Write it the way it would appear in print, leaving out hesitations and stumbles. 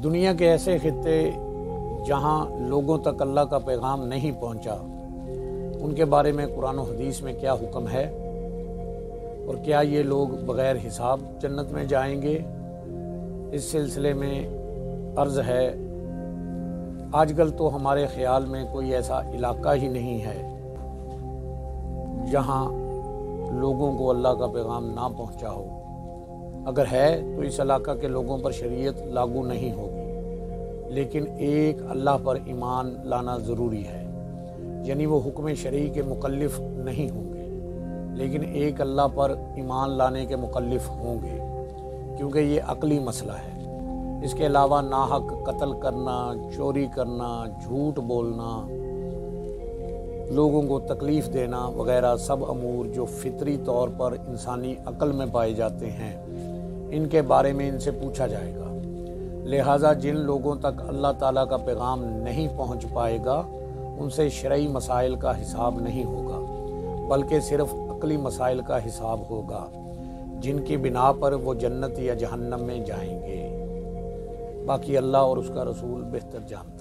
دنیا کے ایسے خطے جہاں لوگوں تک اللہ کا پیغام نہیں پہنچا، ان کے بارے میں قرآن و حدیث میں کیا حکم ہے، اور کیا یہ لوگ بغیر حساب جنت میں جائیں گے؟ اس سلسلے میں عرض ہے، آج کل تو ہمارے خیال میں کوئی ایسا علاقہ ہی نہیں ہے جہاں لوگوں کو اللہ کا پیغام نہ پہنچا ہو۔ اگر ہے تو اس علاقہ کے لوگوں پر شریعت لاگو نہیں ہوگی، لیکن ایک اللہ پر ایمان لانا ضروری ہے، یعنی وہ حکم شرعی کے مکلف نہیں ہوں گے، لیکن ایک اللہ پر ایمان لانے کے مکلف ہوں گے، کیونکہ یہ عقلی مسئلہ ہے۔ اس کے علاوہ ناحق قتل کرنا، چوری کرنا، جھوٹ بولنا، لوگوں کو تکلیف دینا وغیرہ سب امور جو فطری طور پر انسانی عقل میں پائے جاتے ہیں، ان کے بارے میں ان سے پوچھا جائے گا۔ لہٰذا جن لوگوں تک اللہ تعالیٰ کا پیغام نہیں پہنچ پائے گا، ان سے شرعی مسائل کا حساب نہیں ہوگا، بلکہ صرف عقلی مسائل کا حساب ہوگا، جن کی بنا پر وہ جنت یا جہنم میں جائیں گے۔ باقی اللہ اور اس کا رسول بہتر جانتے ہیں۔